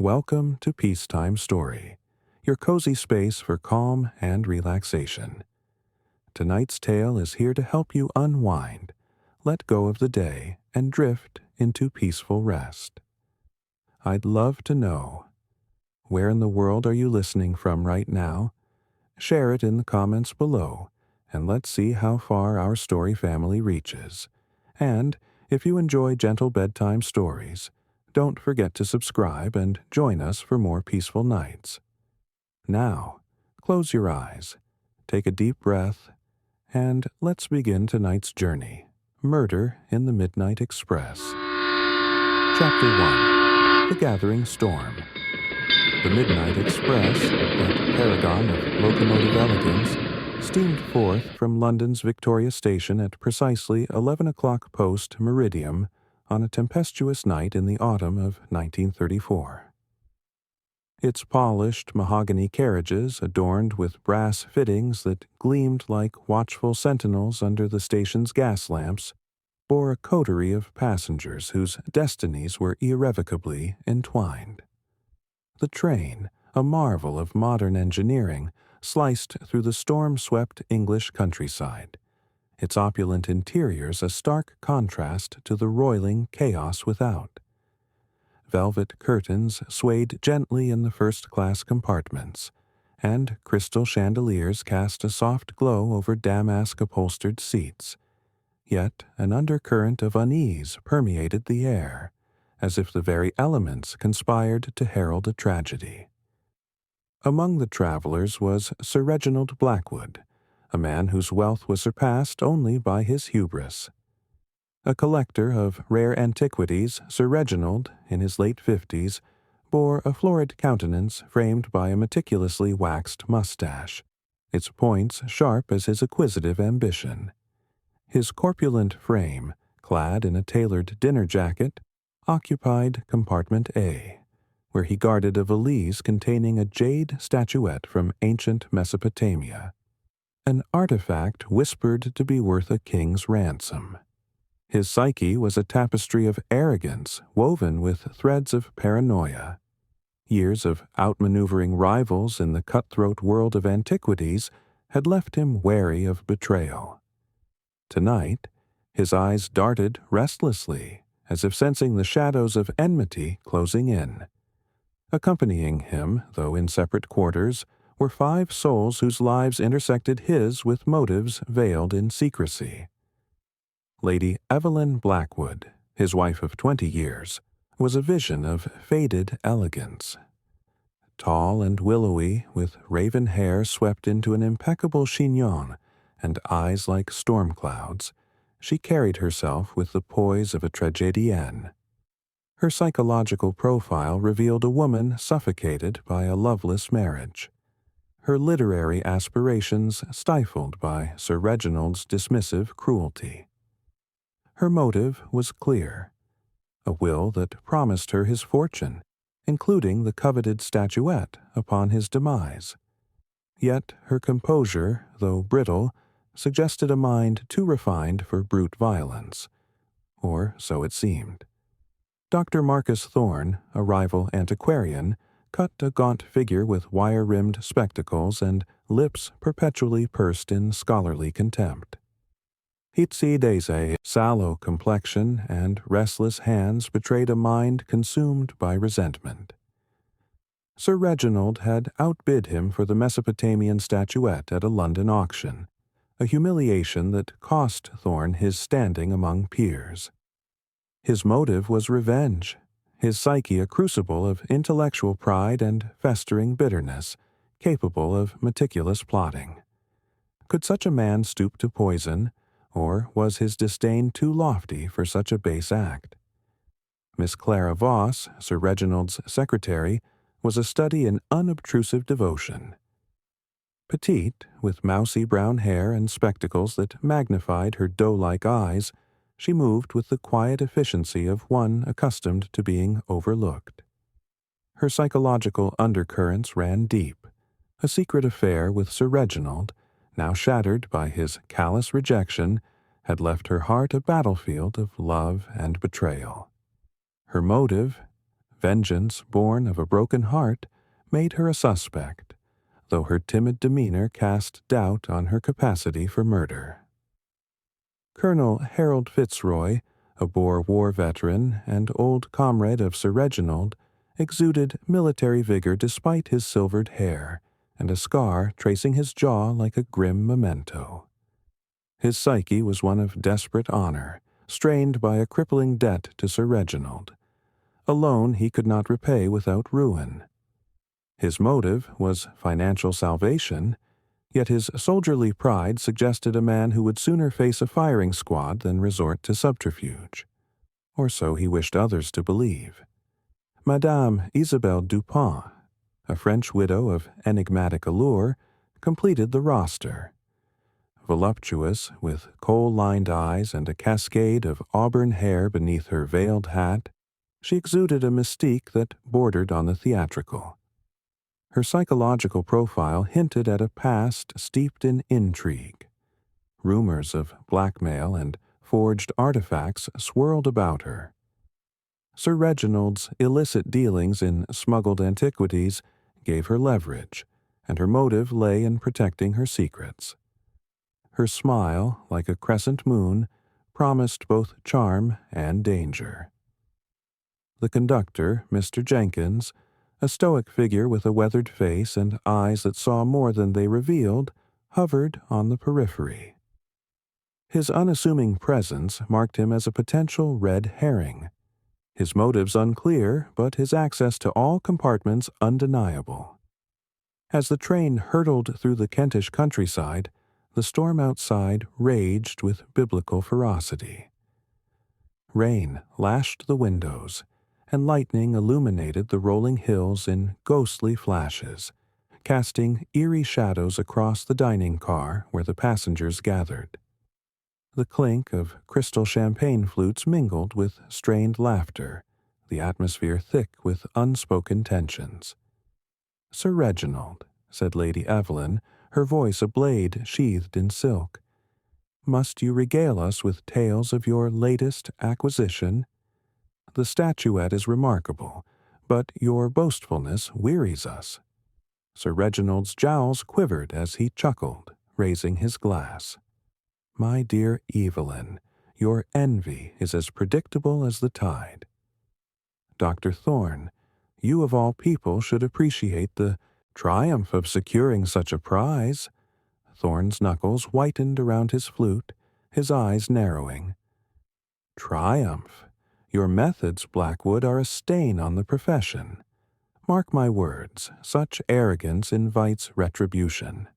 Welcome to Peacetime Story, your cozy space for calm and relaxation. Tonight's tale is here to help you unwind, let go of the day, and drift into peaceful rest. I'd love to know, where in the world are you listening from right now? Share it in the comments below, and let's see how far our story family reaches. And if you enjoy gentle bedtime stories, don't forget to subscribe and join us for more peaceful nights. Now, close your eyes, take a deep breath, and let's begin tonight's journey, Murder in the Midnight Express. Chapter 1. The Gathering Storm. The Midnight Express, that paragon of locomotive elegance, steamed forth from London's Victoria Station at precisely 11 o'clock post meridium on a tempestuous night in the autumn of 1934. Its polished mahogany carriages, adorned with brass fittings that gleamed like watchful sentinels under the station's gas lamps, bore a coterie of passengers whose destinies were irrevocably entwined. The train, a marvel of modern engineering, sliced through the storm-swept English countryside, its opulent interiors a stark contrast to the roiling chaos without. Velvet curtains swayed gently in the first-class compartments, and crystal chandeliers cast a soft glow over damask-upholstered seats. Yet an undercurrent of unease permeated the air, as if the very elements conspired to herald a tragedy. Among the travelers was Sir Reginald Blackwood, a man whose wealth was surpassed only by his hubris. A collector of rare antiquities, Sir Reginald, in his late 50s, bore a florid countenance framed by a meticulously waxed mustache, its points sharp as his acquisitive ambition. His corpulent frame, clad in a tailored dinner jacket, occupied compartment A, where he guarded a valise containing a jade statuette from ancient Mesopotamia, an artifact whispered to be worth a king's ransom. His psyche was a tapestry of arrogance woven with threads of paranoia. Years of outmaneuvering rivals in the cutthroat world of antiquities had left him wary of betrayal. Tonight, his eyes darted restlessly, as if sensing the shadows of enmity closing in. Accompanying him, though in separate quarters, were 5 souls whose lives intersected his with motives veiled in secrecy. Lady Evelyn Blackwood, his wife of 20 years, was a vision of faded elegance. Tall and willowy, with raven hair swept into an impeccable chignon and eyes like storm clouds, she carried herself with the poise of a tragedienne. Her psychological profile revealed a woman suffocated by a loveless marriage, her literary aspirations stifled by Sir Reginald's dismissive cruelty. Her motive was clear, a will that promised her his fortune, including the coveted statuette upon his demise. Yet her composure, though brittle, suggested a mind too refined for brute violence, or so it seemed. Dr. Marcus Thorne, a rival antiquarian, cut a gaunt figure with wire-rimmed spectacles and lips perpetually pursed in scholarly contempt. Hitsi Daisy, sallow complexion and restless hands betrayed a mind consumed by resentment. Sir Reginald had outbid him for the Mesopotamian statuette at a London auction, a humiliation that cost Thorne his standing among peers. His motive was revenge, his psyche a crucible of intellectual pride and festering bitterness, capable of meticulous plotting. Could such a man stoop to poison, or was his disdain too lofty for such a base act? Miss Clara Voss, Sir Reginald's secretary, was a study in unobtrusive devotion. Petite, with mousy brown hair and spectacles that magnified her doe-like eyes, she moved with the quiet efficiency of one accustomed to being overlooked. Her psychological undercurrents ran deep. A secret affair with Sir Reginald, now shattered by his callous rejection, had left her heart a battlefield of love and betrayal. Her motive, Vengeance, born of a broken heart, made her a suspect, though her timid demeanor cast doubt on her capacity for murder. Colonel Harold Fitzroy, a Boer War veteran and old comrade of Sir Reginald, exuded military vigor despite his silvered hair and a scar tracing his jaw like a grim memento. His psyche was one of desperate honor, strained by a crippling debt to Sir Reginald, a loan he could not repay without ruin. His motive was financial salvation, yet his soldierly pride suggested a man who would sooner face a firing squad than resort to subterfuge. Or so he wished others to believe. Madame Isabelle Dupont, a French widow of enigmatic allure, completed the roster. Voluptuous, with kohl-lined eyes and a cascade of auburn hair beneath her veiled hat, she exuded a mystique that bordered on the theatrical. Her psychological profile hinted at a past steeped in intrigue. Rumors of blackmail and forged artifacts swirled about her. Sir Reginald's illicit dealings in smuggled antiquities gave her leverage, and her motive lay in protecting her secrets. Her smile, like a crescent moon, promised both charm and danger. The conductor, Mr. Jenkins, a stoic figure with a weathered face and eyes that saw more than they revealed, hovered on the periphery. His unassuming presence marked him as a potential red herring. His motives unclear, but his access to all compartments undeniable. As the train hurtled through the Kentish countryside, the storm outside raged with biblical ferocity. Rain lashed the windows, and lightning illuminated the rolling hills in ghostly flashes, casting eerie shadows across the dining car where the passengers gathered. The clink of crystal champagne flutes mingled with strained laughter, the atmosphere thick with unspoken tensions. "Sir Reginald," said Lady Evelyn, her voice a blade sheathed in silk, "must you regale us with tales of your latest acquisition? The statuette is remarkable, but your boastfulness wearies us." Sir Reginald's jowls quivered as he chuckled, raising his glass. "My dear Evelyn, your envy is as predictable as the tide. Dr. Thorne, you of all people should appreciate the triumph of securing such a prize." Thorne's knuckles whitened around his flute, his eyes narrowing. "Triumph? Your methods, Blackwood, are a stain on the profession. Mark my words, such arrogance invites retribution."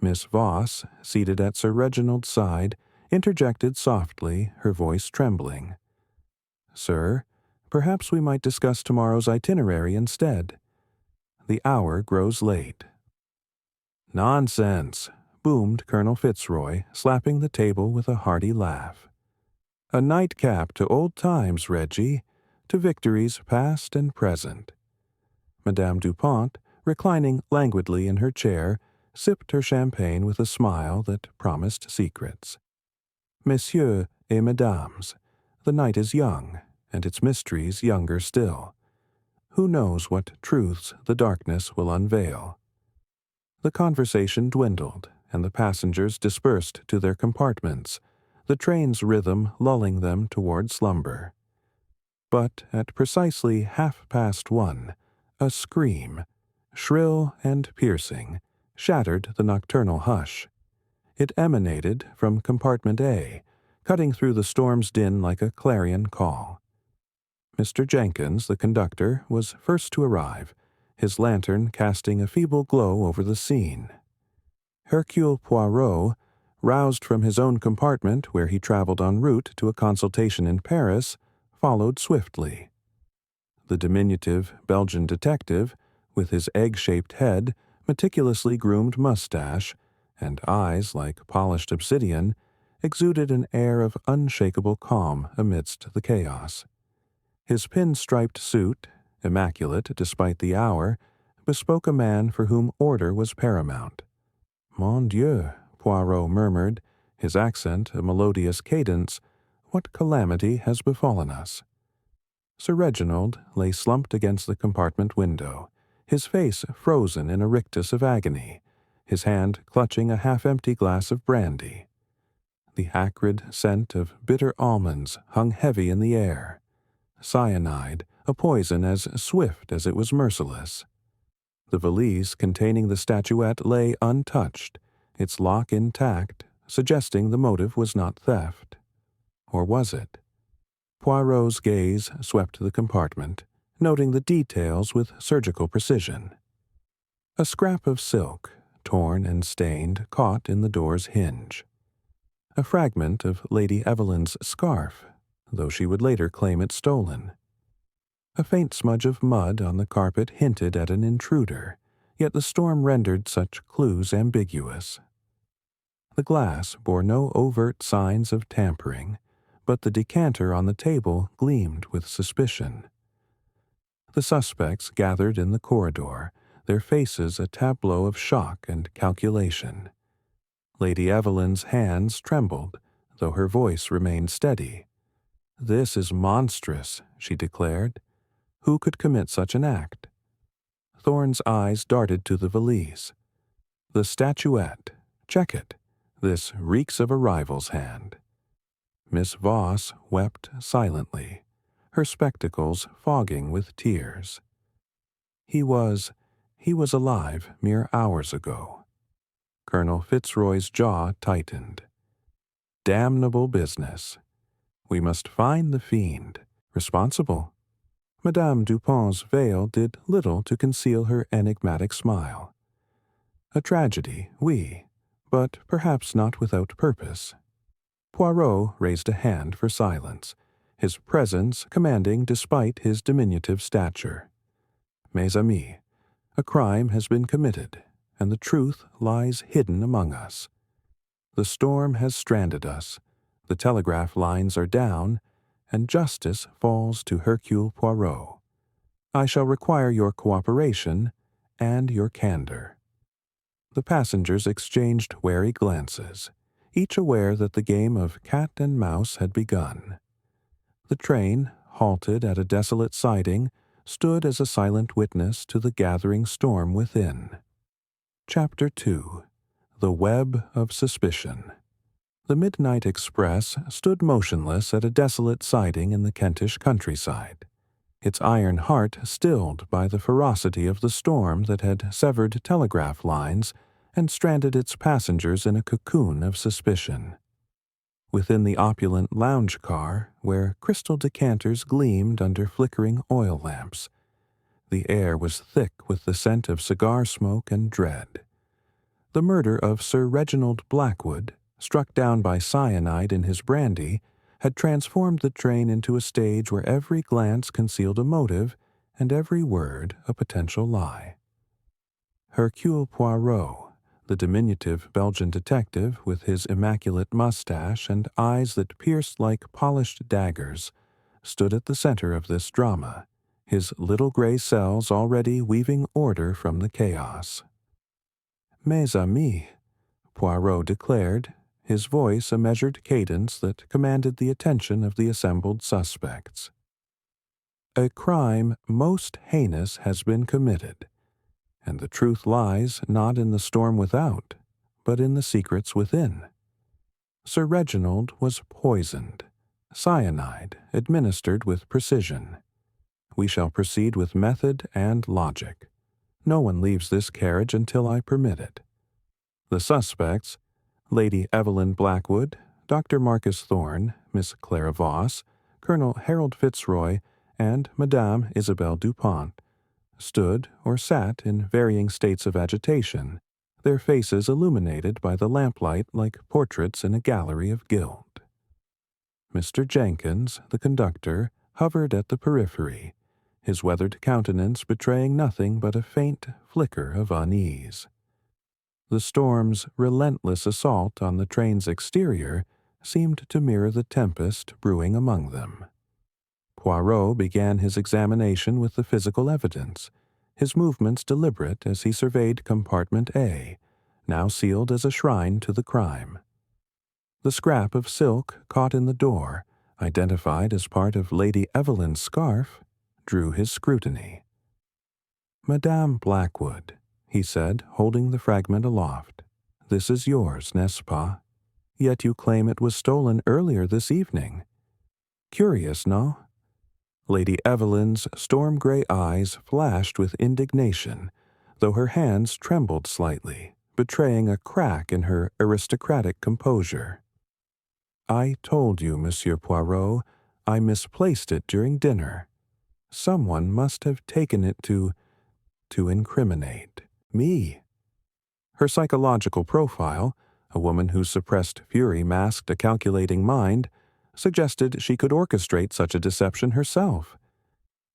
Miss Voss, seated at Sir Reginald's side, interjected softly, her voice trembling. "Sir, perhaps we might discuss tomorrow's itinerary instead. The hour grows late." "Nonsense," boomed Colonel Fitzroy, slapping the table with a hearty laugh. "A nightcap to old times, Reggie, to victories past and present." Madame Dupont, reclining languidly in her chair, sipped her champagne with a smile that promised secrets. "Messieurs et mesdames, the night is young, and its mysteries younger still. Who knows what truths the darkness will unveil?" The conversation dwindled, and the passengers dispersed to their compartments, the train's rhythm lulling them toward slumber. But at precisely 1:30, a scream, shrill and piercing, shattered the nocturnal hush. It emanated from compartment A, cutting through the storm's din like a clarion call. Mr. Jenkins, the conductor, was first to arrive, his lantern casting a feeble glow over the scene. Hercule Poirot, roused from his own compartment where he traveled en route to a consultation in Paris, followed swiftly. The diminutive Belgian detective, with his egg-shaped head, meticulously groomed mustache, and eyes like polished obsidian, exuded an air of unshakable calm amidst the chaos. His pin-striped suit, immaculate despite the hour, bespoke a man for whom order was paramount. "Mon Dieu," Poirot murmured, his accent a melodious cadence, "what calamity has befallen us?" Sir Reginald lay slumped against the compartment window, his face frozen in a rictus of agony, his hand clutching a half-empty glass of brandy. The acrid scent of bitter almonds hung heavy in the air. Cyanide, a poison as swift as it was merciless. The valise containing the statuette lay untouched, its lock intact, suggesting the motive was not theft. Or was it? Poirot's gaze swept the compartment, noting the details with surgical precision. A scrap of silk, torn and stained, caught in the door's hinge. A fragment of Lady Evelyn's scarf, though she would later claim it stolen. A faint smudge of mud on the carpet hinted at an intruder, yet the storm rendered such clues ambiguous. The glass bore no overt signs of tampering, but the decanter on the table gleamed with suspicion. The suspects gathered in the corridor, their faces a tableau of shock and calculation. Lady Evelyn's hands trembled, though her voice remained steady. "This is monstrous," she declared. "Who could commit such an act?" Thorne's eyes darted to the valise. "The statuette. Check it. This reeks of a rival's hand." Miss Voss wept silently, her spectacles fogging with tears. He was alive mere hours ago. Colonel Fitzroy's jaw tightened. Damnable business. We must find the fiend. Responsible. Madame Dupont's veil did little to conceal her enigmatic smile. A tragedy, oui, but perhaps not without purpose. Poirot raised a hand for silence, his presence commanding despite his diminutive stature. Mes amis, a crime has been committed, and the truth lies hidden among us. The storm has stranded us, the telegraph lines are down, and justice falls to Hercule Poirot. I shall require your cooperation and your candor. The passengers exchanged wary glances, each aware that the game of cat and mouse had begun. The train, halted at a desolate siding, stood as a silent witness to the gathering storm within. Chapter 2. The Web of Suspicion. The midnight express stood motionless at a desolate siding in the Kentish countryside, its iron heart stilled by the ferocity of the storm that had severed telegraph lines and stranded its passengers in a cocoon of suspicion. Within the opulent lounge car, where crystal decanters gleamed under flickering oil lamps, the air was thick with the scent of cigar smoke and dread. The murder of Sir Reginald Blackwood, struck down by cyanide in his brandy, had transformed the train into a stage where every glance concealed a motive and every word a potential lie. Hercule Poirot, the diminutive Belgian detective with his immaculate mustache and eyes that pierced like polished daggers, stood at the center of this drama, his little gray cells already weaving order from the chaos. "Mes amis," Poirot declared, his voice a measured cadence that commanded the attention of the assembled suspects. "A crime most heinous has been committed, and the truth lies not in the storm without, but in the secrets within. Sir Reginald was poisoned, cyanide administered with precision. We shall proceed with method and logic. No one leaves this carriage until I permit it. The suspects, Lady Evelyn Blackwood, Dr. Marcus Thorne, Miss Clara Voss, Colonel Harold Fitzroy, and Madame Isabel Dupont, stood or sat in varying states of agitation, their faces illuminated by the lamplight like portraits in a gallery of gilt. Mr. Jenkins, the conductor, hovered at the periphery, his weathered countenance betraying nothing but a faint flicker of unease. The storm's relentless assault on the train's exterior seemed to mirror the tempest brewing among them. Poirot began his examination with the physical evidence, his movements deliberate as he surveyed compartment A, now sealed as a shrine to the crime. The scrap of silk caught in the door, identified as part of Lady Evelyn's scarf, drew his scrutiny. "Madame Blackwood," he said, holding the fragment aloft. "This is yours, n'est-ce pas? Yet you claim it was stolen earlier this evening. Curious, no?" Lady Evelyn's storm-gray eyes flashed with indignation, though her hands trembled slightly, betraying a crack in her aristocratic composure. "I told you, Monsieur Poirot, I misplaced it during dinner. Someone must have taken it to incriminate me." Her psychological profile, a woman whose suppressed fury masked a calculating mind, suggested she could orchestrate such a deception herself.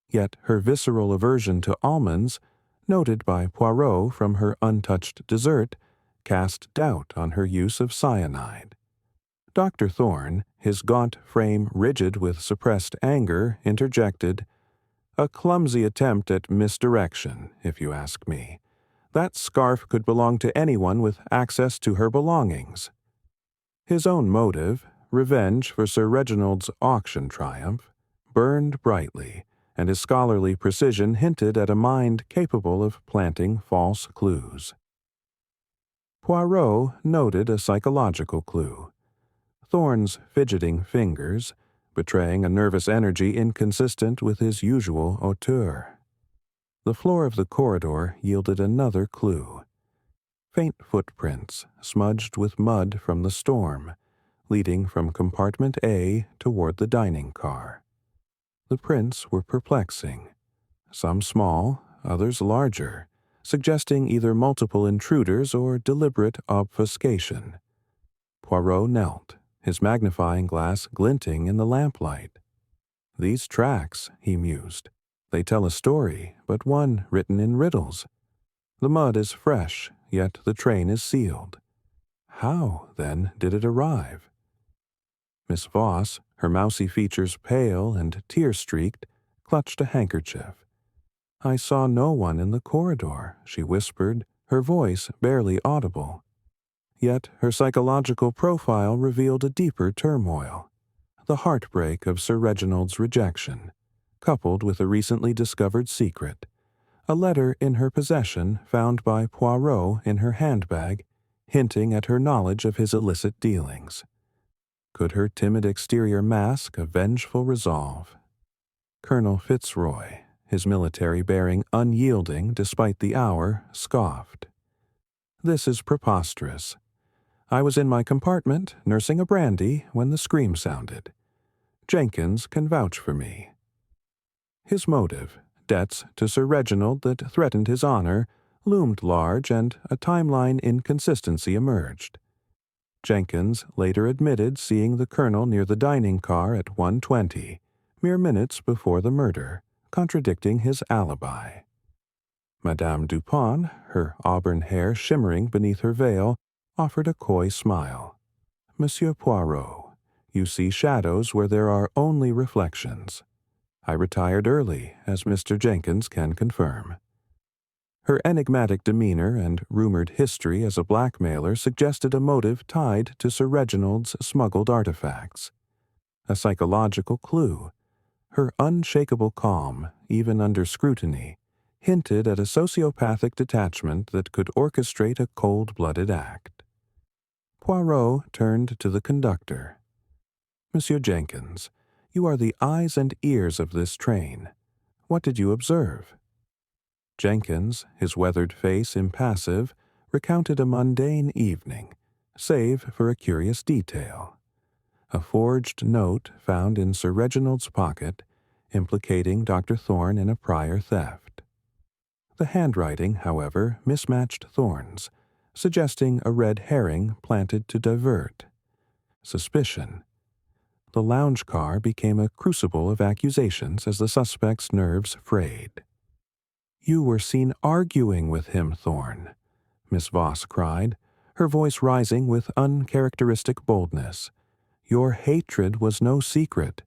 Yet her visceral aversion to almonds, noted by Poirot from her untouched dessert, cast doubt on her use of cyanide. Dr. Thorne, his gaunt frame rigid with suppressed anger, interjected, "A clumsy attempt at misdirection, if you ask me. That scarf could belong to anyone with access to her belongings." His own motive, revenge for Sir Reginald's auction triumph, burned brightly, and his scholarly precision hinted at a mind capable of planting false clues. Poirot noted a psychological clue. Thorne's fidgeting fingers, betraying a nervous energy inconsistent with his usual hauteur. The floor of the corridor yielded another clue. Faint footprints, smudged with mud from the storm, leading from compartment A toward the dining car. The prints were perplexing. Some small, others larger, suggesting either multiple intruders or deliberate obfuscation. Poirot knelt, his magnifying glass glinting in the lamplight. "These tracks," he mused, "they tell a story, but one written in riddles. The mud is fresh, yet the train is sealed. How, then, did it arrive?" Miss Voss, her mousy features pale and tear-streaked, clutched a handkerchief. "I saw no one in the corridor," she whispered, her voice barely audible. Yet her psychological profile revealed a deeper turmoil. The heartbreak of Sir Reginald's rejection, coupled with a recently discovered secret. A letter in her possession found by Poirot in her handbag, hinting at her knowledge of his illicit dealings. Could her timid exterior mask a vengeful resolve? Colonel Fitzroy, his military bearing unyielding despite the hour, scoffed. "This is preposterous. I was in my compartment, nursing a brandy, when the scream sounded. Jenkins can vouch for me." His motive, debts to Sir Reginald that threatened his honor, loomed large, and a timeline inconsistency emerged. Jenkins later admitted seeing the colonel near the dining car at 1:20, mere minutes before the murder, contradicting his alibi. Madame Dupont, her auburn hair shimmering beneath her veil, offered a coy smile. "Monsieur Poirot, you see shadows where there are only reflections. I retired early, as Mr. Jenkins can confirm." Her enigmatic demeanor and rumored history as a blackmailer suggested a motive tied to Sir Reginald's smuggled artifacts. A psychological clue. Her unshakable calm, even under scrutiny, hinted at a sociopathic detachment that could orchestrate a cold-blooded act. Poirot turned to the conductor. "Monsieur Jenkins, you are the eyes and ears of this train. What did you observe?" Jenkins, his weathered face impassive, recounted a mundane evening, save for a curious detail. A forged note found in Sir Reginald's pocket, implicating Dr. Thorne in a prior theft. The handwriting, however, mismatched Thorne's, suggesting a red herring planted to divert. Suspicion. The lounge car became a crucible of accusations as the suspect's nerves frayed. "You were seen arguing with him, Thorne," Miss Voss cried, her voice rising with uncharacteristic boldness. "Your hatred was no secret."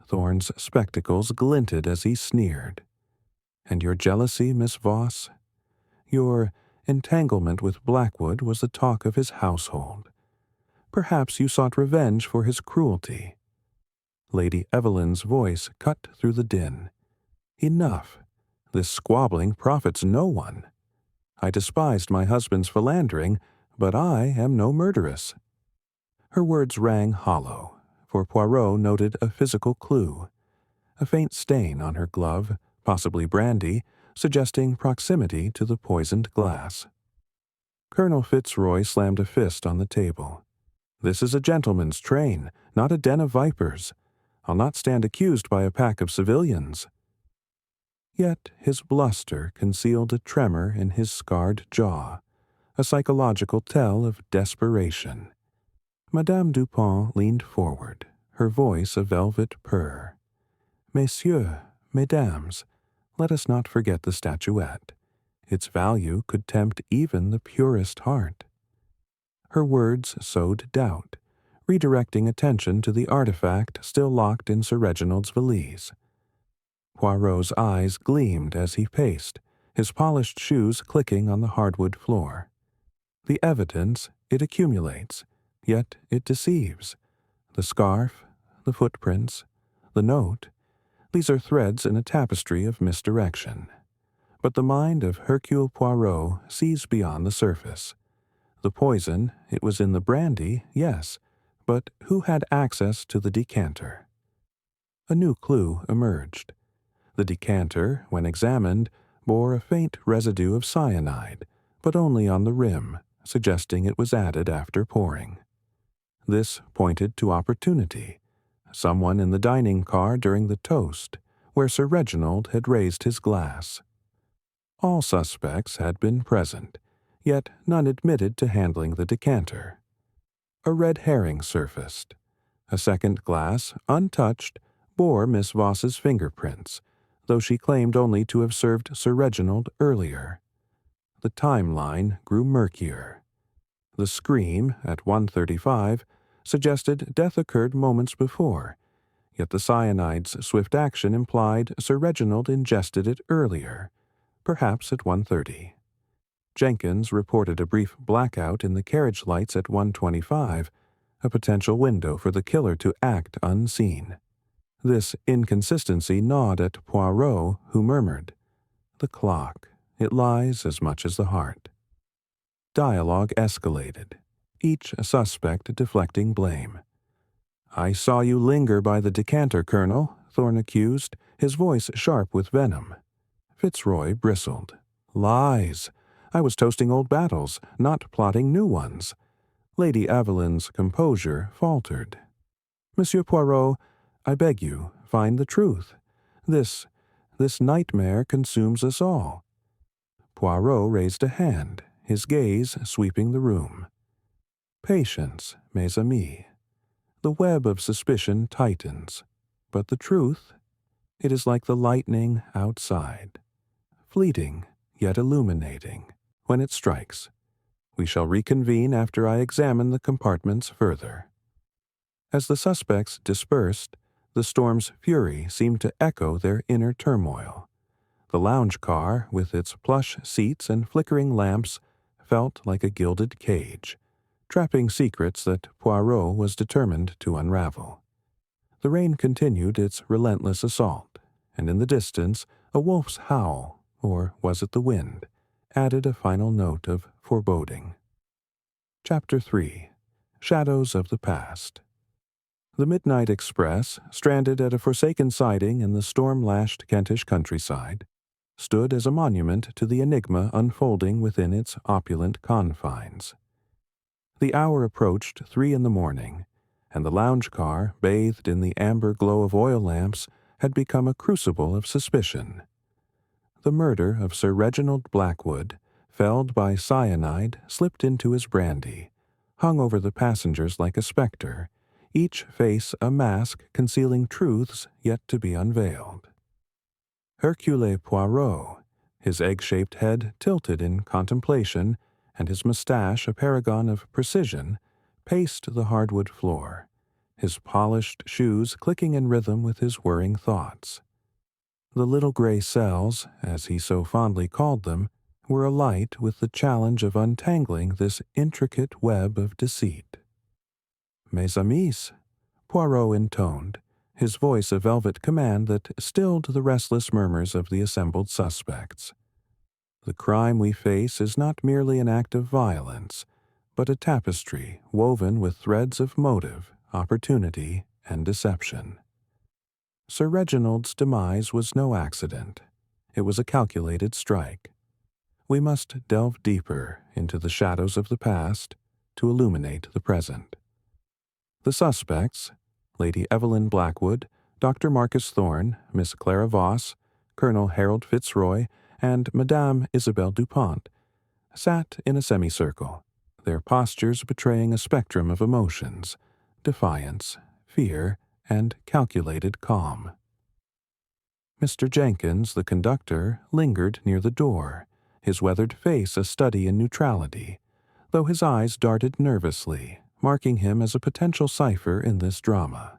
Thorne's spectacles glinted as he sneered. "And your jealousy, Miss Voss? Your entanglement with Blackwood was the talk of his household. Perhaps you sought revenge for his cruelty." Lady Evelyn's voice cut through the din. "Enough. This squabbling profits no one. I despised my husband's philandering, but I am no murderess." Her words rang hollow, for Poirot noted a physical clue. A faint stain on her glove, possibly brandy, suggesting proximity to the poisoned glass. Colonel Fitzroy slammed a fist on the table. "This is a gentleman's train, not a den of vipers. I'll not stand accused by a pack of civilians." Yet his bluster concealed a tremor in his scarred jaw, a psychological tell of desperation. Madame Dupont leaned forward, her voice a velvet purr. "Messieurs, mesdames, let us not forget the statuette. Its value could tempt even the purest heart." Her words sowed doubt, redirecting attention to the artifact still locked in Sir Reginald's valise. Poirot's eyes gleamed as he paced, his polished shoes clicking on the hardwood floor. The evidence, it accumulates, yet it deceives. The scarf, the footprints, the note, these are threads in a tapestry of misdirection. But the mind of Hercule Poirot sees beyond the surface. The poison, it was in the brandy, yes, but who had access to the decanter? A new clue emerged. The decanter, when examined, bore a faint residue of cyanide, but only on the rim, suggesting it was added after pouring. This pointed to opportunity. Someone in the dining car during the toast, where Sir Reginald had raised his glass. All suspects had been present, yet none admitted to handling the decanter. A red herring surfaced. A second glass, untouched, bore Miss Voss's fingerprints, though she claimed only to have served Sir Reginald earlier. The timeline grew murkier. The scream, at 1:35, suggested death occurred moments before, yet the cyanide's swift action implied Sir Reginald ingested it earlier, perhaps at 1:30. Jenkins reported a brief blackout in the carriage lights at 1:25, a potential window for the killer to act unseen. This inconsistency gnawed at Poirot, who murmured, "The clock, it lies as much as the heart." Dialogue escalated, each suspect deflecting blame. "I saw you linger by the decanter, Colonel," Thorne accused, his voice sharp with venom. Fitzroy bristled. "Lies! I was toasting old battles, not plotting new ones." Lady Evelyn's composure faltered. "Monsieur Poirot, I beg you, find the truth. This nightmare consumes us all." Poirot raised a hand, his gaze sweeping the room. "Patience, mes amis. The web of suspicion tightens, but the truth, it is like the lightning outside, fleeting yet illuminating. When it strikes, we shall reconvene after I examine the compartments further." As the suspects dispersed, the storm's fury seemed to echo their inner turmoil. The lounge car, with its plush seats and flickering lamps, felt like a gilded cage, trapping secrets that Poirot was determined to unravel. The rain continued its relentless assault, and in the distance a wolf's howl, or was it the wind, added a final note of foreboding. Chapter 3. Shadows of the Past. The midnight express, stranded at a forsaken siding in the storm-lashed Kentish countryside, stood as a monument to the enigma unfolding within its opulent confines. The hour approached 3 in the morning, and the lounge car, bathed in the amber glow of oil lamps, had become a crucible of suspicion. The murder of Sir Reginald Blackwood, felled by cyanide, slipped into his brandy, hung over the passengers like a spectre, each face a mask concealing truths yet to be unveiled. Hercule Poirot, his egg-shaped head tilted in contemplation and his mustache a paragon of precision, paced the hardwood floor, his polished shoes clicking in rhythm with his whirring thoughts. The little gray cells, as he so fondly called them, were alight with the challenge of untangling this intricate web of deceit. "Mes amis," Poirot intoned, his voice a velvet command that stilled the restless murmurs of the assembled suspects. The crime we face is not merely an act of violence, but a tapestry woven with threads of motive, opportunity, and deception. Sir Reginald's demise was no accident. It was a calculated strike. We must delve deeper into the shadows of the past to illuminate the present. The suspects, Lady Evelyn Blackwood, Dr. Marcus Thorne, Miss Clara Voss, Colonel Harold Fitzroy, and Madame Isabel Dupont, sat in a semicircle, their postures betraying a spectrum of emotions, defiance, fear, and calculated calm. Mr. Jenkins, the conductor, lingered near the door, his weathered face a study in neutrality, though his eyes darted nervously, marking him as a potential cipher in this drama.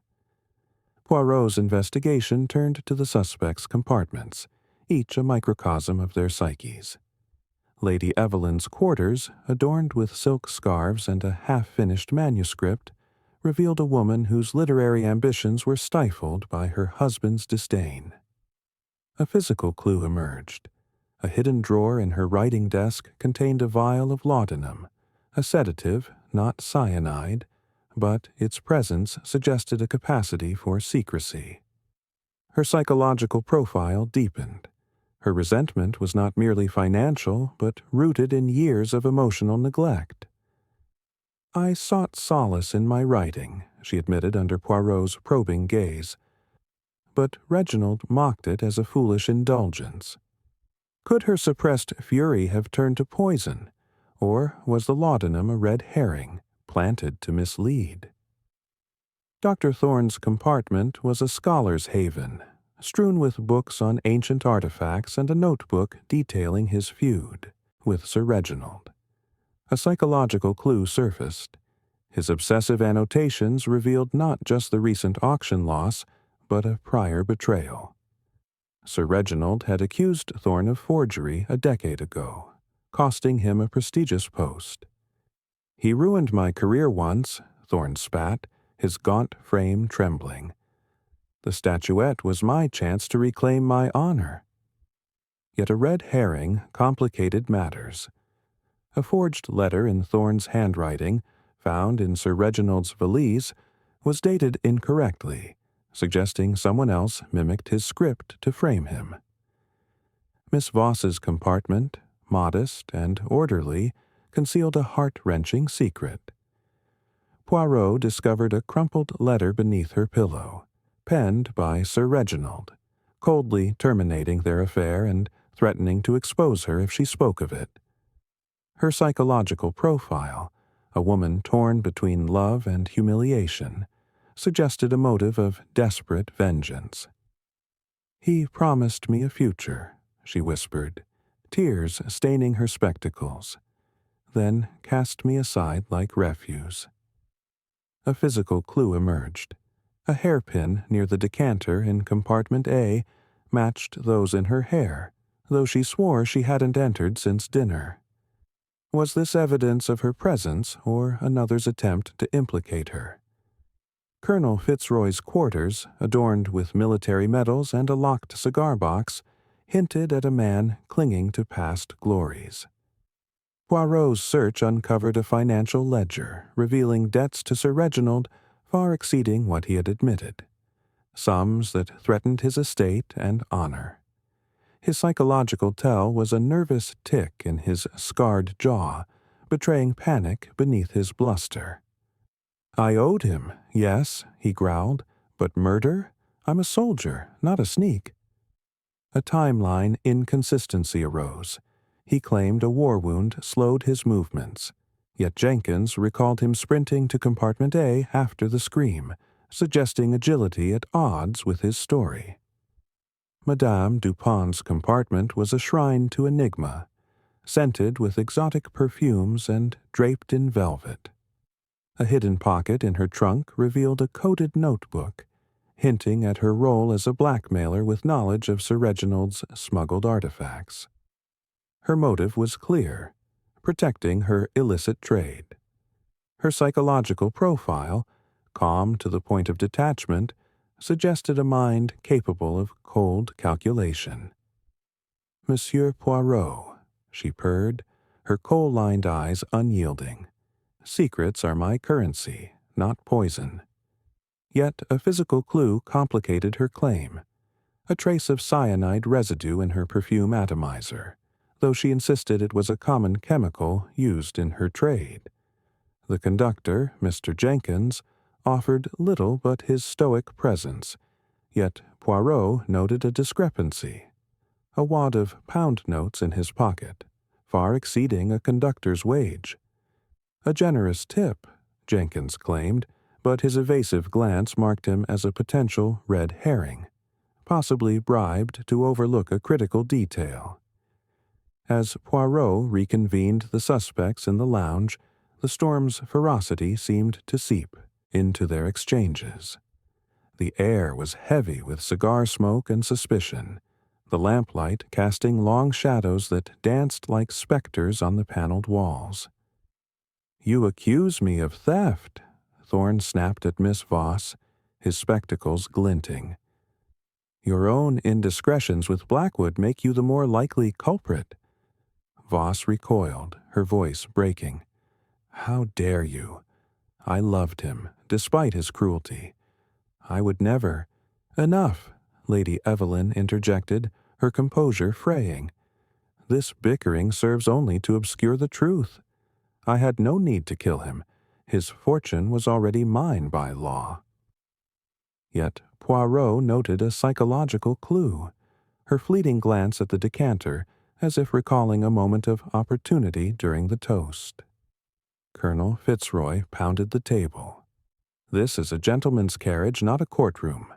Poirot's investigation turned to the suspects' compartments, each a microcosm of their psyches. Lady Evelyn's quarters, adorned with silk scarves and a half-finished manuscript, revealed a woman whose literary ambitions were stifled by her husband's disdain. A physical clue emerged. A hidden drawer in her writing desk contained a vial of laudanum, a sedative, not cyanide, but its presence suggested a capacity for secrecy. Her psychological profile deepened. Her resentment was not merely financial, but rooted in years of emotional neglect. "I sought solace in my writing," she admitted under Poirot's probing gaze, but Reginald mocked it as a foolish indulgence. Could her suppressed fury have turned to poison, or was the laudanum a red herring, planted to mislead? Dr. Thorne's compartment was a scholar's haven, strewn with books on ancient artifacts and a notebook detailing his feud with Sir Reginald. A psychological clue surfaced. His obsessive annotations revealed not just the recent auction loss, but a prior betrayal. Sir Reginald had accused Thorne of forgery a decade ago, costing him a prestigious post. "He ruined my career once," Thorne spat, his gaunt frame trembling. "The statuette was my chance to reclaim my honor." Yet a red herring complicated matters. A forged letter in Thorne's handwriting, found in Sir Reginald's valise, was dated incorrectly, suggesting someone else mimicked his script to frame him. Miss Voss's compartment, modest and orderly, concealed a heart-wrenching secret. Poirot discovered a crumpled letter beneath her pillow, penned by Sir Reginald, coldly terminating their affair and threatening to expose her if she spoke of it. Her psychological profile, a woman torn between love and humiliation, suggested a motive of desperate vengeance. "He promised me a future," she whispered, tears staining her spectacles, then cast me aside like refuse. A physical clue emerged. A hairpin near the decanter in compartment A matched those in her hair, though she swore she hadn't entered since dinner. Was this evidence of her presence or another's attempt to implicate her? Colonel Fitzroy's quarters, adorned with military medals and a locked cigar box, hinted at a man clinging to past glories. Poirot's search uncovered a financial ledger, revealing debts to Sir Reginald far exceeding what he had admitted, sums that threatened his estate and honor. His psychological tell was a nervous tick in his scarred jaw, betraying panic beneath his bluster. "I owed him, yes," he growled, "but murder? I'm a soldier, not a sneak." A timeline inconsistency arose. He claimed a war wound slowed his movements, yet Jenkins recalled him sprinting to compartment A after the scream, suggesting agility at odds with his story. Madame Dupont's compartment was a shrine to enigma, scented with exotic perfumes and draped in velvet. A hidden pocket in her trunk revealed a coded notebook, hinting at her role as a blackmailer with knowledge of Sir Reginald's smuggled artifacts. Her motive was clear: protecting her illicit trade. Her psychological profile, calm to the point of detachment, suggested a mind capable of cold calculation. "Monsieur Poirot," she purred, her coal-lined eyes unyielding. "Secrets are my currency, not poison." Yet a physical clue complicated her claim. A trace of cyanide residue in her perfume atomizer, though she insisted it was a common chemical used in her trade. The conductor, Mr. Jenkins, offered little but his stoic presence, yet Poirot noted a discrepancy. A wad of pound notes in his pocket, far exceeding a conductor's wage. A generous tip, Jenkins claimed, but his evasive glance marked him as a potential red herring, possibly bribed to overlook a critical detail. As Poirot reconvened the suspects in the lounge, the storm's ferocity seemed to seep into their exchanges. The air was heavy with cigar smoke and suspicion, the lamplight casting long shadows that danced like specters on the paneled walls. "You accuse me of theft," Thorne snapped at Miss Voss, his spectacles glinting. "Your own indiscretions with Blackwood make you the more likely culprit." Voss recoiled, her voice breaking. "How dare you? I loved him, despite his cruelty. I would never—" "Enough," Lady Evelyn interjected, her composure fraying. "This bickering serves only to obscure the truth. I had no need to kill him. His fortune was already mine by law." Yet Poirot noted a psychological clue, her fleeting glance at the decanter, as if recalling a moment of opportunity during the toast. Colonel Fitzroy pounded the table. "This is a gentleman's carriage, not a courtroom.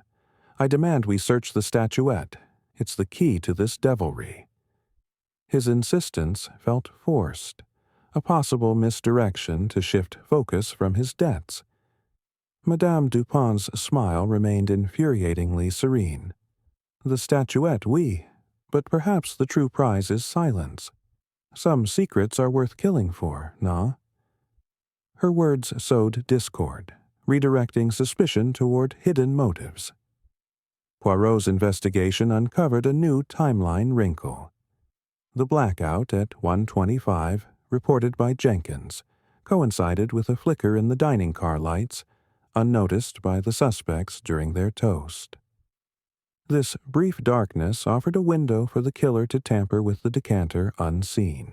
I demand we search the statuette. It's the key to this devilry." His insistence felt forced, a possible misdirection to shift focus from his debts. Madame Dupin's smile remained infuriatingly serene. "The statuette, oui, but perhaps the true prize is silence. Some secrets are worth killing for, nah?" Her words sowed discord, redirecting suspicion toward hidden motives. Poirot's investigation uncovered a new timeline wrinkle. The blackout at 1:25, reported by Jenkins, coincided with a flicker in the dining car lights, unnoticed by the suspects during their toast. This brief darkness offered a window for the killer to tamper with the decanter unseen.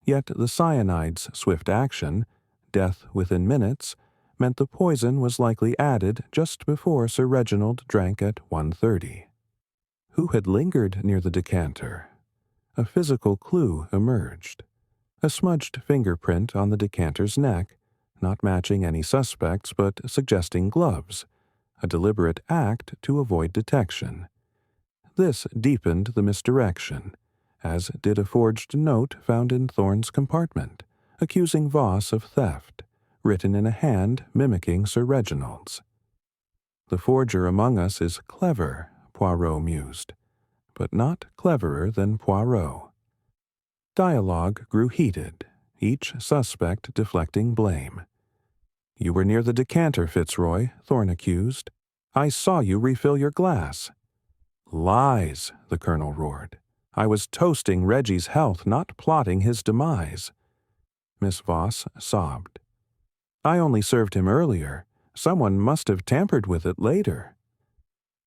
Yet the cyanide's swift action, death within minutes, meant the poison was likely added just before Sir Reginald drank at 1:30. Who had lingered near the decanter? A physical clue emerged. A smudged fingerprint on the decanter's neck, not matching any suspects but suggesting gloves, a deliberate act to avoid detection. This deepened the misdirection, as did a forged note found in Thorne's compartment, accusing Voss of theft, written in a hand mimicking Sir Reginald's. "The forger among us is clever," Poirot mused, "but not cleverer than Poirot." Dialogue grew heated, each suspect deflecting blame. "You were near the decanter, Fitzroy," Thorne accused. "I saw you refill your glass." "Lies," the colonel roared. "I was toasting Reggie's health, not plotting his demise." Miss Voss sobbed. "I only served him earlier. Someone must have tampered with it later."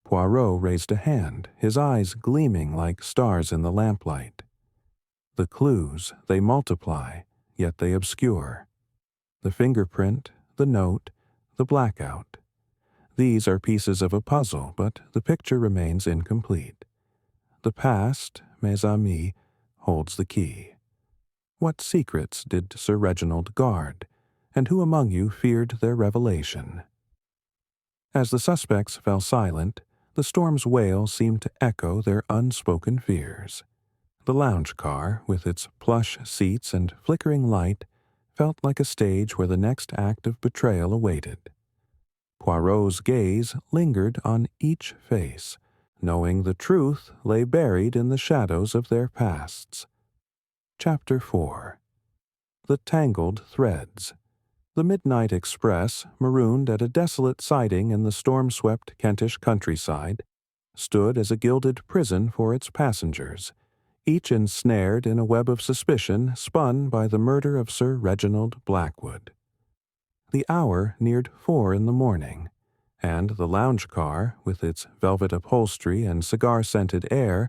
Poirot raised a hand, his eyes gleaming like stars in the lamplight. "The clues, they multiply, yet they obscure. The fingerprint, the note, the blackout. These are pieces of a puzzle, but the picture remains incomplete. The past, mes amis, holds the key. What secrets did Sir Reginald guard, and who among you feared their revelation?" As the suspects fell silent, the storm's wail seemed to echo their unspoken fears. The lounge car, with its plush seats and flickering light, felt like a stage where the next act of betrayal awaited. Poirot's gaze lingered on each face, knowing the truth lay buried in the shadows of their pasts. Chapter 4. The Tangled Threads. The midnight express, marooned at a desolate siding in the storm-swept Kentish countryside, stood as a gilded prison for its passengers, each ensnared in a web of suspicion spun by the murder of Sir Reginald Blackwood. The hour neared 4 in the morning, and the lounge car, with its velvet upholstery and cigar-scented air,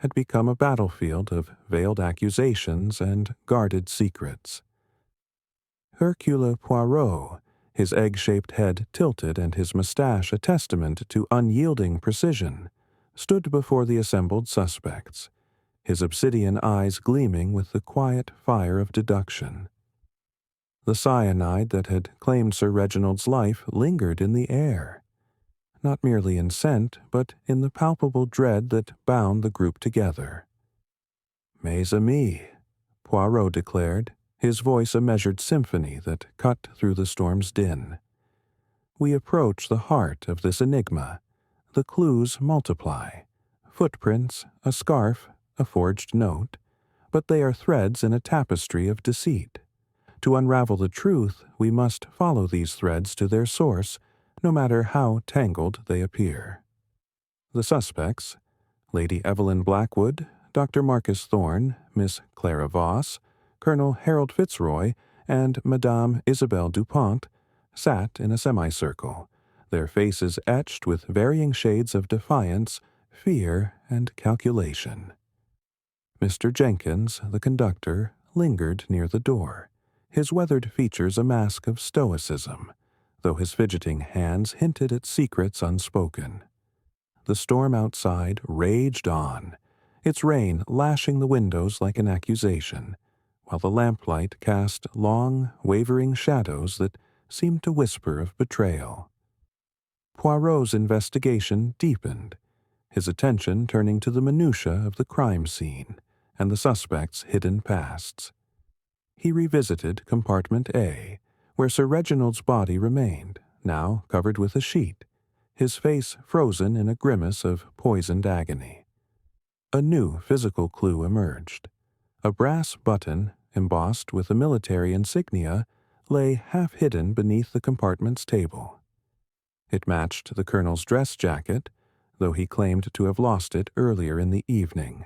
had become a battlefield of veiled accusations and guarded secrets. Hercule Poirot, his egg-shaped head tilted and his mustache a testament to unyielding precision, stood before the assembled suspects, his obsidian eyes gleaming with the quiet fire of deduction. The cyanide that had claimed Sir Reginald's life lingered in the air, not merely in scent, but in the palpable dread that bound the group together. "Mes amis," Poirot declared, his voice a measured symphony that cut through the storm's din. "We approach the heart of this enigma. The clues multiply. Footprints, a scarf, a forged note, but they are threads in a tapestry of deceit. To unravel the truth, we must follow these threads to their source, no matter how tangled they appear." The suspects, Lady Evelyn Blackwood, Dr. Marcus Thorne, Miss Clara Voss, Colonel Harold Fitzroy, and Madame Isabelle Dupont, sat in a semicircle, their faces etched with varying shades of defiance, fear, and calculation. Mr. Jenkins, the conductor, lingered near the door, his weathered features a mask of stoicism, though his fidgeting hands hinted at secrets unspoken. The storm outside raged on, its rain lashing the windows like an accusation, while the lamplight cast long, wavering shadows that seemed to whisper of betrayal. Poirot's investigation deepened, his attention turning to the minutiae of the crime scene and the suspect's hidden pasts. He revisited compartment A, where Sir Reginald's body remained, now covered with a sheet, his face frozen in a grimace of poisoned agony. A new physical clue emerged. A brass button, embossed with a military insignia, lay half-hidden beneath the compartment's table. It matched the colonel's dress jacket, though he claimed to have lost it earlier in the evening.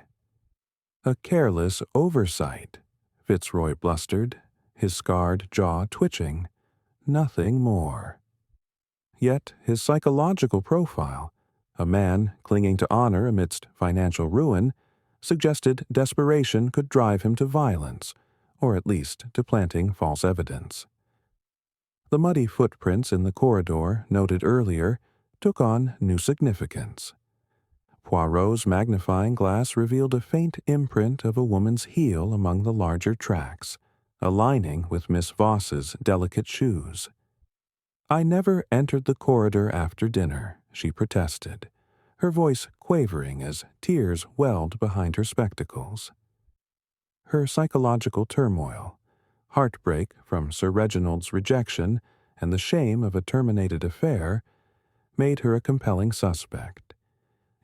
"A careless oversight," Fitzroy blustered, his scarred jaw twitching. "Nothing more." Yet his psychological profile, a man clinging to honor amidst financial ruin, suggested desperation could drive him to violence, or at least to planting false evidence. The muddy footprints in the corridor, noted earlier, took on new significance. Poirot's magnifying glass revealed a faint imprint of a woman's heel among the larger tracks, aligning with Miss Voss's delicate shoes. "I never entered the corridor after dinner," she protested, her voice quavering as tears welled behind her spectacles. Her psychological turmoil, heartbreak from Sir Reginald's rejection, and the shame of a terminated affair, made her a compelling suspect.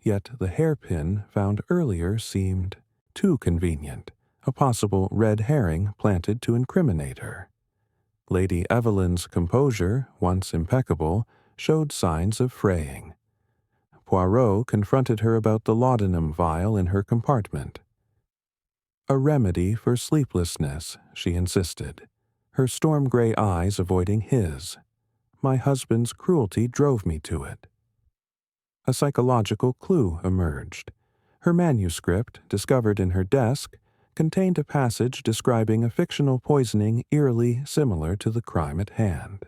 Yet the hairpin found earlier seemed too convenient, a possible red herring planted to incriminate her. Lady Evelyn's composure, once impeccable, showed signs of fraying. Poirot confronted her about the laudanum vial in her compartment. "A remedy for sleeplessness," she insisted, her storm-gray eyes avoiding his. "My husband's cruelty drove me to it." A psychological clue emerged. Her manuscript, discovered in her desk, contained a passage describing a fictional poisoning eerily similar to the crime at hand.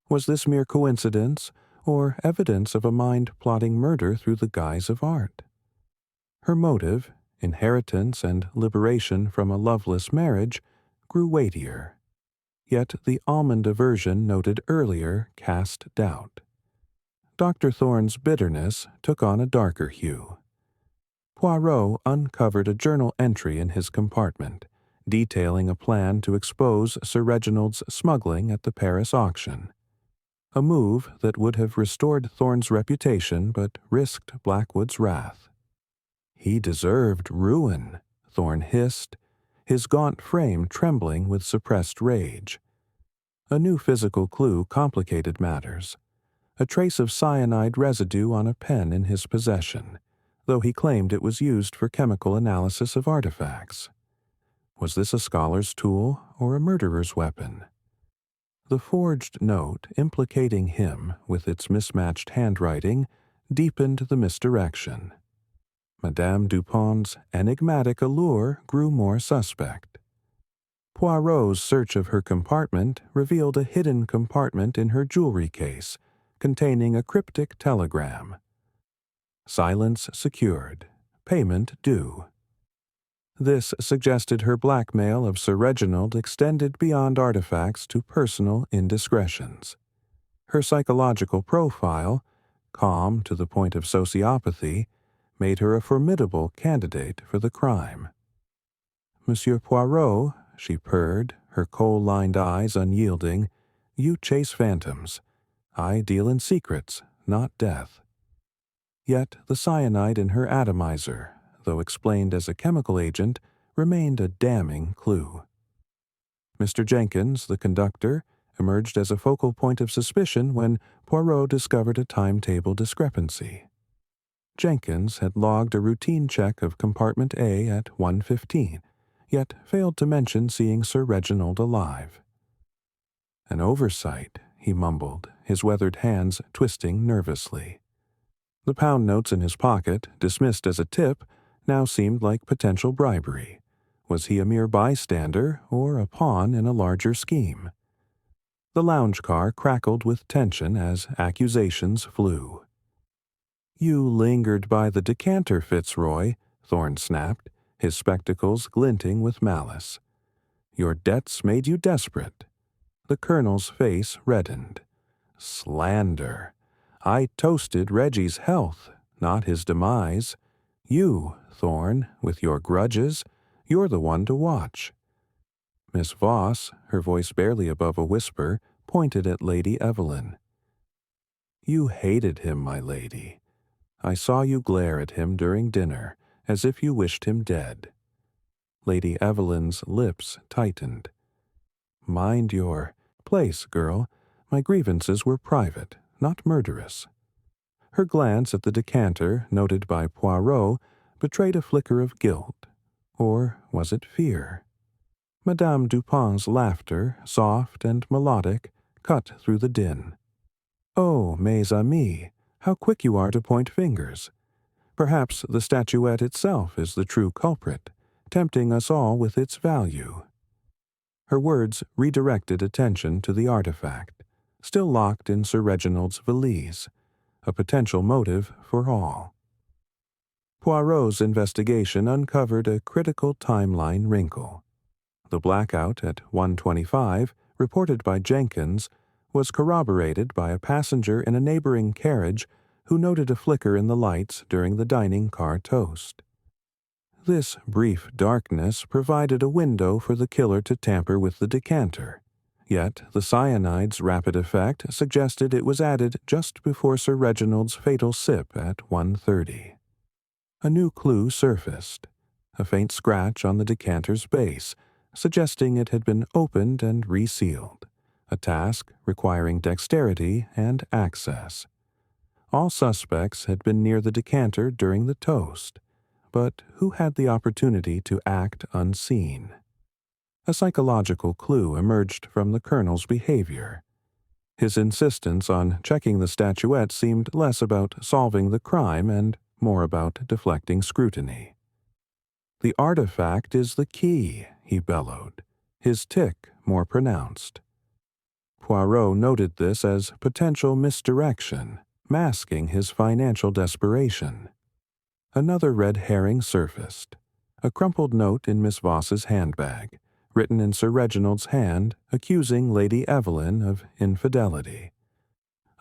Was this mere coincidence, or evidence of a mind plotting murder through the guise of art? Her motive, inheritance and liberation from a loveless marriage, grew weightier. Yet the almond aversion noted earlier cast doubt. Dr. Thorne's bitterness took on a darker hue. Poirot uncovered a journal entry in his compartment, detailing a plan to expose Sir Reginald's smuggling at the Paris auction. A move that would have restored Thorne's reputation but risked Blackwood's wrath. "He deserved ruin," Thorne hissed, his gaunt frame trembling with suppressed rage. A new physical clue complicated matters. A trace of cyanide residue on a pen in his possession, though he claimed it was used for chemical analysis of artifacts. Was this a scholar's tool or a murderer's weapon? The forged note implicating him, with its mismatched handwriting, deepened the misdirection. Madame Dupin's enigmatic allure grew more suspect. Poirot's search of her compartment revealed a hidden compartment in her jewelry case, containing a cryptic telegram. Silence secured. Payment due. This suggested her blackmail of Sir Reginald extended beyond artifacts to personal indiscretions. Her psychological profile, calm to the point of sociopathy, made her a formidable candidate for the crime. Monsieur Poirot, she purred, her coal-lined eyes unyielding, you chase phantoms. I deal in secrets, not death. Yet the cyanide in her atomizer, though explained as a chemical agent, remained a damning clue. Mr. Jenkins, the conductor, emerged as a focal point of suspicion when Poirot discovered a timetable discrepancy. Jenkins had logged a routine check of compartment A at 1:15, yet failed to mention seeing Sir Reginald alive. An oversight, he mumbled, his weathered hands twisting nervously. The pound notes in his pocket, dismissed as a tip, now seemed like potential bribery. Was he a mere bystander or a pawn in a larger scheme? The lounge car crackled with tension as accusations flew. You lingered by the decanter, Fitzroy, Thorne snapped, his spectacles glinting with malice. Your debts made you desperate. The colonel's face reddened. Slander. I toasted Reggie's health, not his demise. You, Thorne, with your grudges, you're the one to watch. Miss Voss, her voice barely above a whisper, pointed at Lady Evelyn. You hated him, my lady. I saw you glare at him during dinner, as if you wished him dead. Lady Evelyn's lips tightened. Mind your place, girl. My grievances were private, not murderous. Her glance at the decanter, noted by Poirot, betrayed a flicker of guilt. Or was it fear? Madame Dupin's laughter, soft and melodic, cut through the din. Oh, mes amis, how quick you are to point fingers. Perhaps the statuette itself is the true culprit, tempting us all with its value. Her words redirected attention to the artifact, still locked in Sir Reginald's valise, a potential motive for all. Poirot's investigation uncovered a critical timeline wrinkle. The blackout at 1:25, reported by Jenkins, was corroborated by a passenger in a neighboring carriage who noted a flicker in the lights during the dining car toast. This brief darkness provided a window for the killer to tamper with the decanter, yet the cyanide's rapid effect suggested it was added just before Sir Reginald's fatal sip at 1:30. A new clue surfaced, a faint scratch on the decanter's base, suggesting it had been opened and resealed, a task requiring dexterity and access. All suspects had been near the decanter during the toast, but who had the opportunity to act unseen? A psychological clue emerged from the colonel's behavior. His insistence on checking the statuette seemed less about solving the crime and more about deflecting scrutiny. The artifact is the key, he bellowed, his tic more pronounced. Poirot noted this as potential misdirection, masking his financial desperation. Another red herring surfaced, a crumpled note in Miss Voss's handbag, written in Sir Reginald's hand, accusing Lady Evelyn of infidelity.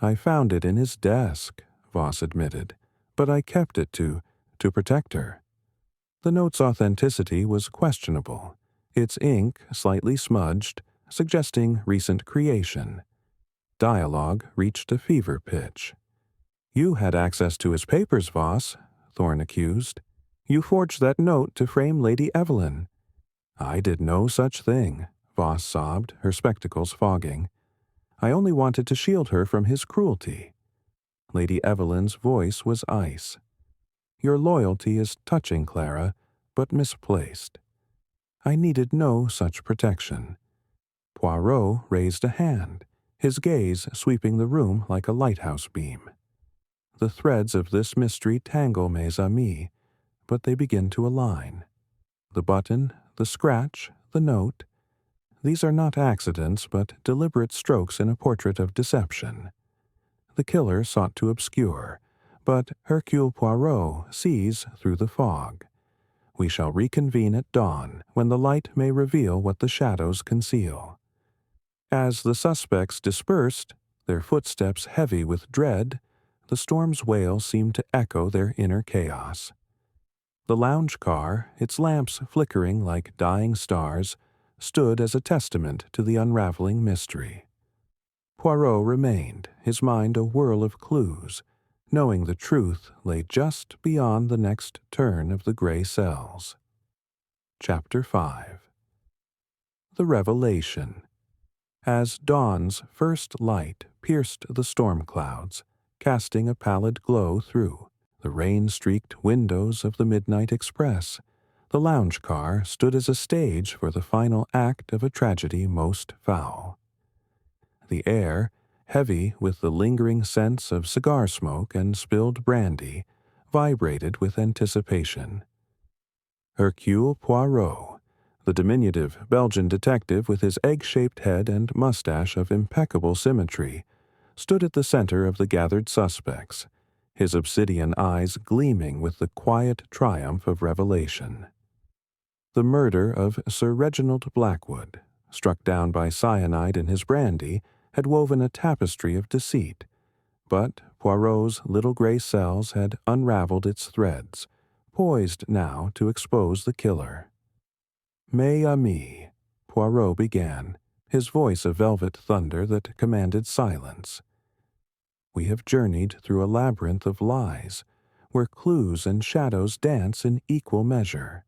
I found it in his desk, Voss admitted, but I kept it to protect her. The note's authenticity was questionable, its ink slightly smudged, suggesting recent creation. Dialogue reached a fever pitch. You had access to his papers, Voss, Thorne accused. You forged that note to frame Lady Evelyn. I did no such thing, Voss sobbed, her spectacles fogging. I only wanted to shield her from his cruelty." Lady Evelyn's voice was ice. "Your loyalty is touching, Clara, but misplaced. I needed no such protection." Poirot raised a hand, his gaze sweeping the room like a lighthouse beam. "The threads of this mystery tangle, mes amis, but they begin to align. The button, the scratch, the note, these are not accidents but deliberate strokes in a portrait of deception. The killer sought to obscure, but Hercule Poirot sees through the fog. We shall reconvene at dawn, when the light may reveal what the shadows conceal." As the suspects dispersed, their footsteps heavy with dread, the storm's wail seemed to echo their inner chaos. The lounge car, its lamps flickering like dying stars, stood as a testament to the unraveling mystery. Poirot remained, his mind a whirl of clues, knowing the truth lay just beyond the next turn of the gray cells. Chapter 5. The Revelation. As dawn's first light pierced the storm clouds, casting a pallid glow through the rain-streaked windows of the midnight express, the lounge car stood as a stage for the final act of a tragedy most foul. The air, heavy with the lingering scents of cigar smoke and spilled brandy, vibrated with anticipation. Hercule Poirot, the diminutive Belgian detective with his egg-shaped head and mustache of impeccable symmetry, stood at the center of the gathered suspects, his obsidian eyes gleaming with the quiet triumph of revelation. The murder of Sir Reginald Blackwood, struck down by cyanide in his brandy, had woven a tapestry of deceit, but Poirot's little gray cells had unraveled its threads, poised now to expose the killer. "Mes amis," Poirot began, his voice a velvet thunder that commanded silence. "We have journeyed through a labyrinth of lies, where clues and shadows dance in equal measure.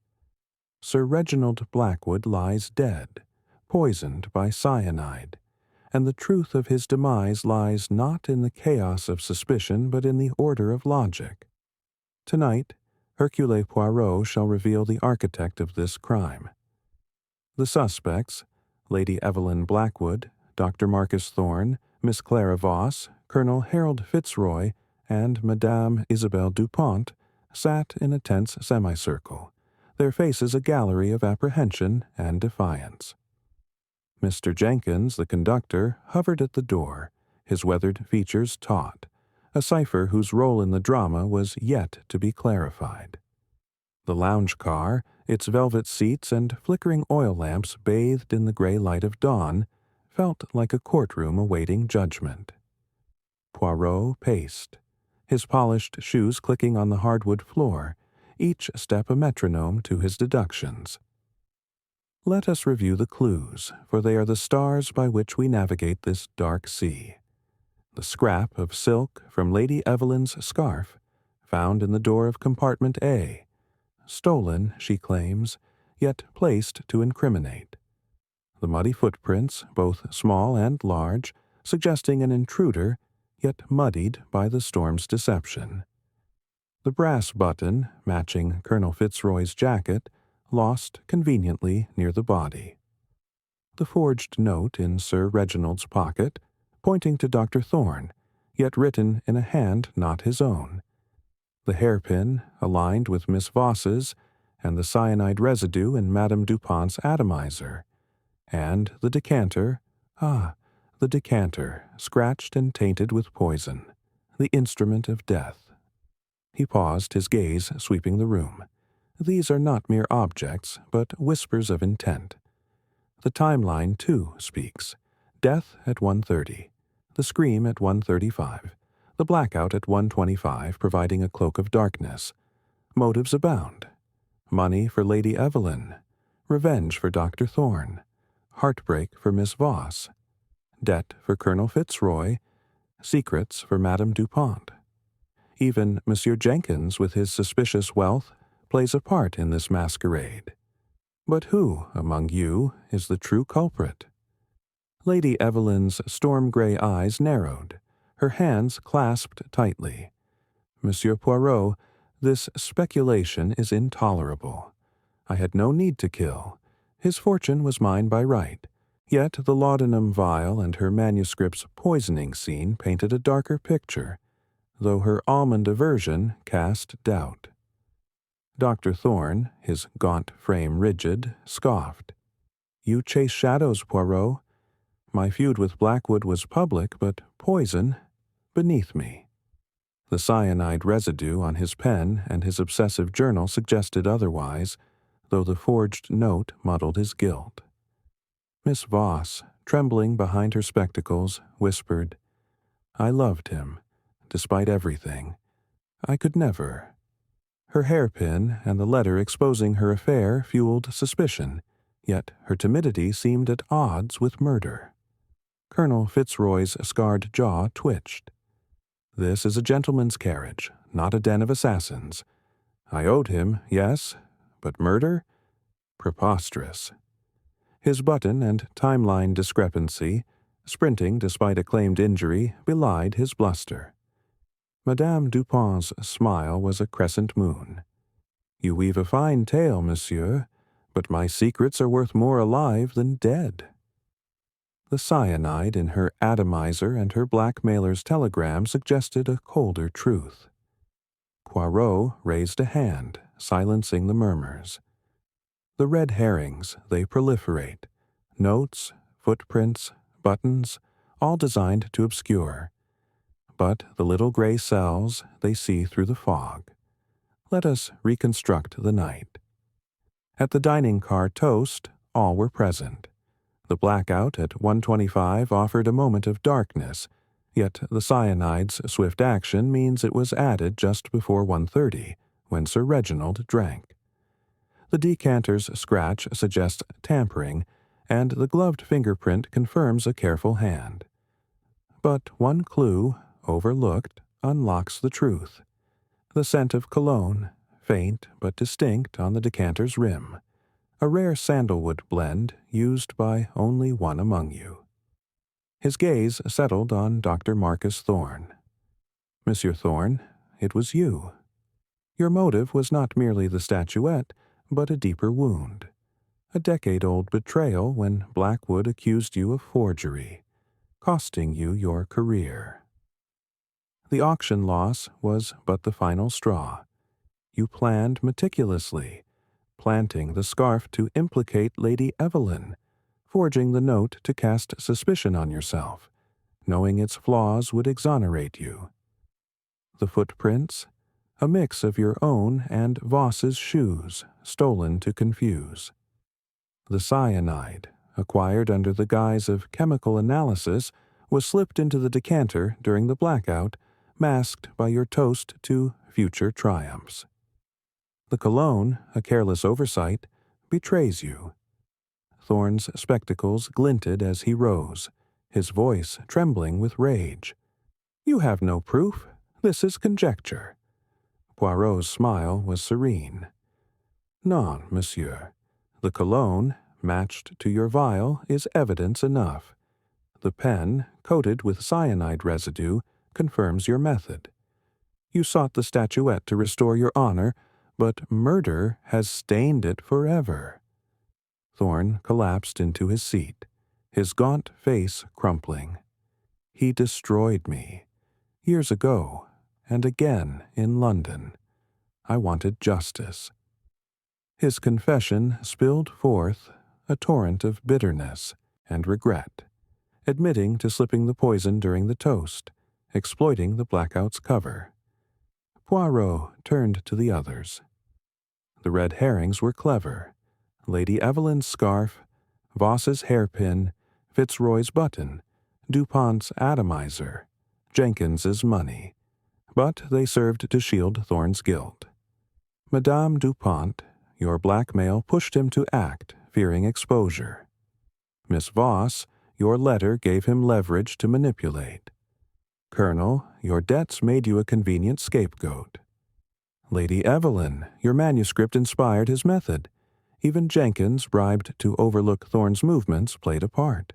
Sir Reginald Blackwood lies dead, poisoned by cyanide, and the truth of his demise lies not in the chaos of suspicion but in the order of logic. Tonight, Hercule Poirot shall reveal the architect of this crime. The suspects, Lady Evelyn Blackwood, Dr. Marcus Thorne, Miss Clara Voss, Colonel Harold Fitzroy, and Madame Isabelle Dupont, sat in a tense semicircle, their faces a gallery of apprehension and defiance. Mr. Jenkins, the conductor, hovered at the door, his weathered features taut, a cipher whose role in the drama was yet to be clarified. The lounge car, its velvet seats and flickering oil lamps bathed in the gray light of dawn, felt like a courtroom awaiting judgment. Poirot paced, his polished shoes clicking on the hardwood floor, each step a metronome to his deductions. Let us review the clues, for they are the stars by which we navigate this dark sea. The scrap of silk from Lady Evelyn's scarf, found in the door of compartment A, stolen, she claims, yet placed to incriminate. The muddy footprints, both small and large, suggesting an intruder, yet muddied by the storm's deception. The brass button, matching Colonel Fitzroy's jacket, lost conveniently near the body. The forged note in Sir Reginald's pocket, pointing to Dr. Thorne, yet written in a hand not his own. The hairpin, aligned with Miss Voss's, and the cyanide residue in Madame Dupont's atomizer. And the decanter, the decanter, scratched and tainted with poison, the instrument of death. He paused, his gaze sweeping the room. These are not mere objects, but whispers of intent. The timeline, too, speaks. Death at 1:30, the scream at 1:35, the blackout at 1:25, providing a cloak of darkness. Motives abound. Money for Lady Evelyn, revenge for Dr. Thorne, heartbreak for Miss Voss, debt for Colonel Fitzroy, secrets for Madame Dupont. Even Monsieur Jenkins, with his suspicious wealth, plays a part in this masquerade. But who, among you, is the true culprit? Lady Evelyn's storm-gray eyes narrowed, her hands clasped tightly. Monsieur Poirot, this speculation is intolerable. I had no need to kill. His fortune was mine by right. Yet the laudanum vial and her manuscript's poisoning scene painted a darker picture, though her almond aversion cast doubt. Dr. Thorne, his gaunt frame rigid, scoffed. "You chase shadows, Poirot. My feud with Blackwood was public, but poison beneath me." The cyanide residue on his pen and his obsessive journal suggested otherwise, though the forged note muddled his guilt. Miss Voss, trembling behind her spectacles, whispered, "I loved him, despite everything. I could never." Her hairpin and the letter exposing her affair fueled suspicion, yet her timidity seemed at odds with murder. Colonel Fitzroy's scarred jaw twitched. "This is a gentleman's carriage, not a den of assassins. I owed him, yes, but murder? Preposterous." His button and timeline discrepancy, sprinting despite a claimed injury, belied his bluster. Madame Dupont's smile was a crescent moon. "You weave a fine tale, monsieur, but my secrets are worth more alive than dead." The cyanide in her atomizer and her blackmailer's telegram suggested a colder truth. Poirot raised a hand, silencing the murmurs. The red herrings, they proliferate. Notes, footprints, buttons, all designed to obscure. But the little gray cells, they see through the fog. Let us reconstruct the night. At the dining car toast, all were present. The blackout at 1:25 offered a moment of darkness, yet the cyanide's swift action means it was added just before 1:30, when Sir Reginald drank. The decanter's scratch suggests tampering, and the gloved fingerprint confirms a careful hand. But one clue, overlooked, unlocks the truth. The scent of cologne, faint but distinct on the decanter's rim, a rare sandalwood blend used by only one among you. His gaze settled on Dr. Marcus Thorne. "Monsieur Thorne, it was you. Your motive was not merely the statuette, but a deeper wound. A decade-old betrayal when Blackwood accused you of forgery, costing you your career. The auction loss was but the final straw. You planned meticulously, planting the scarf to implicate Lady Evelyn, forging the note to cast suspicion on yourself, knowing its flaws would exonerate you. The footprints? A mix of your own and Voss's shoes, stolen to confuse. The cyanide, acquired under the guise of chemical analysis, was slipped into the decanter during the blackout, masked by your toast to future triumphs. The cologne, a careless oversight, betrays you." Thorne's spectacles glinted as he rose, his voice trembling with rage. "You have no proof. This is conjecture." Poirot's smile was serene. "Non, monsieur. The cologne, matched to your vial, is evidence enough. The pen, coated with cyanide residue, confirms your method. You sought the statuette to restore your honor, but murder has stained it forever." Thorne collapsed into his seat, his gaunt face crumpling. "He destroyed me. Years ago, and again in London. I wanted justice." His confession spilled forth a torrent of bitterness and regret, admitting to slipping the poison during the toast, exploiting the blackout's cover. Poirot turned to the others. The red herrings were clever. Lady Evelyn's scarf, Voss's hairpin, Fitzroy's button, Dupont's atomizer, Jenkins's money. But they served to shield Thorne's guilt. Madame Dupont, your blackmail pushed him to act, fearing exposure. Miss Voss, your letter gave him leverage to manipulate. Colonel, your debts made you a convenient scapegoat. Lady Evelyn, your manuscript inspired his method. Even Jenkins, bribed to overlook Thorne's movements, played a part.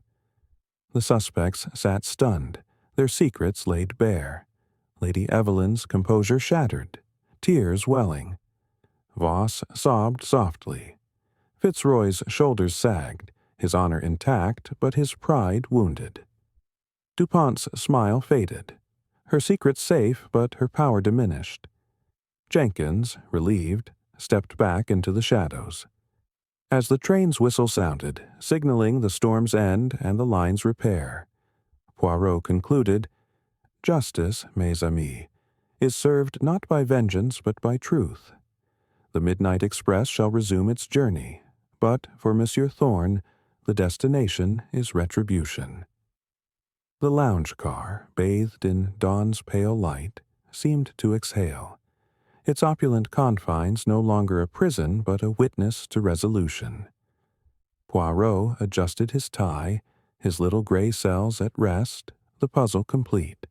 The suspects sat stunned, their secrets laid bare. Lady Evelyn's composure shattered, tears welling. Voss sobbed softly. Fitzroy's shoulders sagged, his honor intact but his pride wounded. DuPont's smile faded. Her secret safe, but her power diminished. Jenkins, relieved, stepped back into the shadows. As the train's whistle sounded, signaling the storm's end and the line's repair, Poirot concluded, "Justice, mes amis, is served not by vengeance but by truth. The midnight express shall resume its journey, but for Monsieur Thorne, the destination is retribution." The lounge car, bathed in dawn's pale light, seemed to exhale. Its opulent confines no longer a prison but a witness to resolution. Poirot adjusted his tie, his little gray cells at rest, the puzzle complete.